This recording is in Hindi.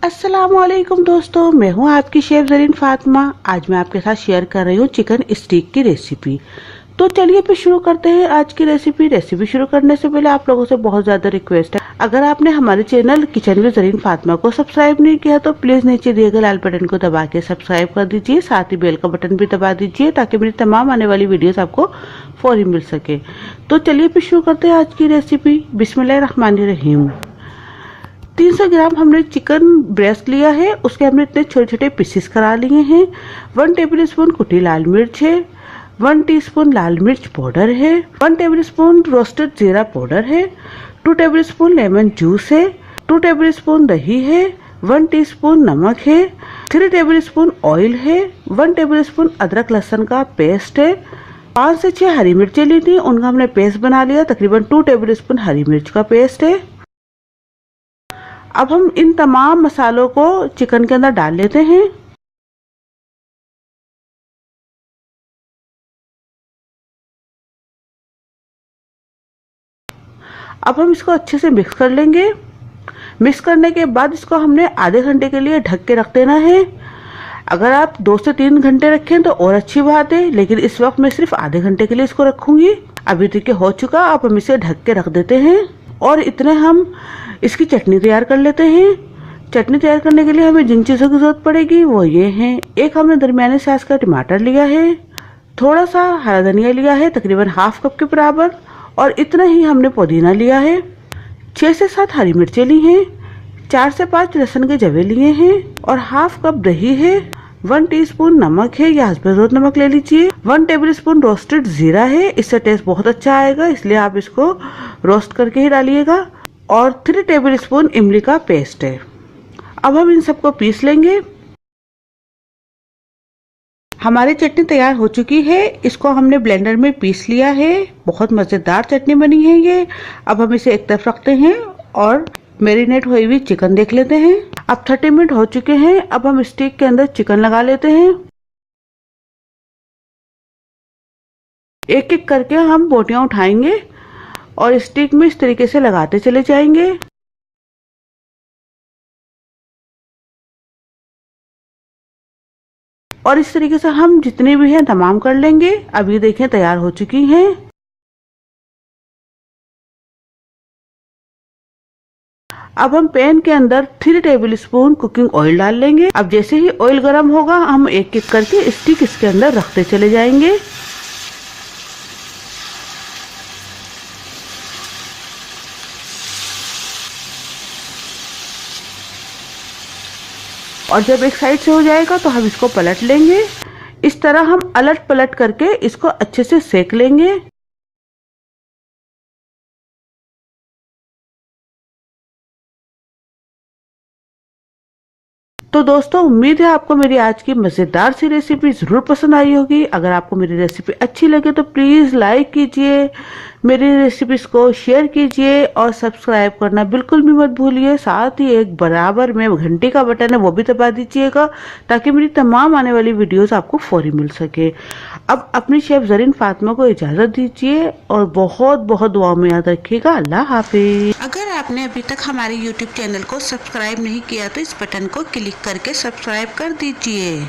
अस्सलामुअलैकुम दोस्तों, मैं हूं आपकी शेफ ज़रीन फातिमा। आज मैं आपके साथ शेयर कर रही हूं चिकन स्टीक की रेसिपी। तो चलिए फिर शुरू करते हैं आज की रेसिपी शुरू करने से पहले आप लोगों से बहुत ज़्यादा रिक्वेस्ट है, अगर आपने हमारे channel kitchen with Zareen Fatima को सब्सक्राइब नहीं किया तो प्लीज़ नीचे दिए गए लाल बटन को दबा के सब्सक्राइब कर दीजिए। साथ ही बेल का बटन भी दबा दीजिए ताकि मेरी तमाम आने वाली वीडियोस आपको फौरी मिल सके। तो चलिए फिर शुरू करते हैं आज की रेसिपी। बिस्मिल्लाहिर्रहमानिर्रहीम। 300 ग्राम हमने चिकन ब्रेस्ट लिया है, उसके हमने इतने छोटे छोटे पीसेस करा लिए हैं। 1 टेबलस्पून कुटी लाल मिर्च है, 1 टीस्पून लाल मिर्च पाउडर है, 1 टेबलस्पून रोस्टेड जीरा पाउडर है, 2 टेबलस्पून लेमन जूस है, 2 टेबलस्पून दही है, 1 टीस्पून नमक है, 3 टेबलस्पून ऑयल है, 1 टेबलस्पून अदरक लहसुन का पेस्ट है, 5 से 6 हरी मिर्चें ली थी, उनका हमने पेस्ट बना लिया। तकरीबन 2 टेबलस्पून हरी मिर्च का पेस्ट है। अब हम इन तमाम मसालों को चिकन के अंदर डाल लेते हैं। अब हम इसको अच्छे से मिक्स कर लेंगे। मिक्स करने के बाद इसको हमने आधे घंटे के लिए ढक के रख देना है। अगर आप 2 से 3 घंटे रखें तो और अच्छी बात है, लेकिन इस वक्त मैं सिर्फ आधे घंटे के लिए इसको रखूंगी। अभी तक हो चुका, अब हम इसे ढक के रख देते हैं और इतने हम इसकी चटनी तैयार कर लेते हैं। चटनी तैयार करने के लिए हमें जिन चीज़ों की जरूरत पड़ेगी वो ये हैं। एक हमने दरमियाने साइज का टमाटर लिया है, थोड़ा सा हरा धनिया लिया है तकरीबन ½ कप के बराबर, और इतना ही हमने पुदीना लिया है। 6 से 7 हरी मिर्चें ली हैं, 4 से 5 लहसुन के जवे लिए हैं और ½ कप दही है। 1 टीस्पून नमक है या हस्बे ज़रूरत नमक ले लीजिए। 1 टेबलस्पून रोस्टेड जीरा है, इससे टेस्ट बहुत अच्छा आएगा, इसलिए आप इसको रोस्ट करके ही डालिएगा। और 3 टेबलस्पून इमली का पेस्ट है। अब हम इन सबको पीस लेंगे। हमारी चटनी तैयार हो चुकी है, इसको हमने ब्लेंडर में पीस लिया है। बहुत मज़ेदार चटनी बनी है ये। अब हम इसे एक तरफ रखते हैं और मैरिनेट हुई हुई चिकन देख लेते हैं। अब 30 मिनट हो चुके हैं। अब हम स्टिक के अंदर चिकन लगा लेते हैं। एक एक करके हम बोटियां उठाएंगे और स्टिक में इस तरीके से लगाते चले जाएंगे। और इस तरीके से हम जितने भी हैं तमाम कर लेंगे। अब ये देखें तैयार हो चुकी हैं। अब हम पैन के अंदर 3 टेबलस्पून कुकिंग ऑयल डाल लेंगे। अब जैसे ही ऑयल गर्म होगा हम एक एक करके स्टिक इसके अंदर रखते चले जाएंगे। और जब एक साइड से हो जाएगा तो हम इसको पलट लेंगे। इस तरह हम अलट पलट करके इसको अच्छे से सेक लेंगे। तो दोस्तों, उम्मीद है आपको मेरी आज की मज़ेदार सी रेसिपी ज़रूर पसंद आई होगी। अगर आपको मेरी रेसिपी अच्छी लगे तो प्लीज़ लाइक कीजिए, मेरी रेसिपीज़ को शेयर कीजिए और सब्सक्राइब करना बिल्कुल भी मत भूलिए। साथ ही एक बराबर में घंटी का बटन है वो भी दबा दीजिएगा ताकि मेरी तमाम आने वाली वीडियोस आपको फौरी मिल सके। अब अपनी शेफ ज़रीन फातिमा को इजाज़त दीजिए और बहुत बहुत दुआ में याद रखिएगा। अल्लाह हाफिज। अगर आपने अभी तक हमारे YouTube चैनल को सब्सक्राइब नहीं किया तो इस बटन को क्लिक करके सब्सक्राइब कर दीजिए।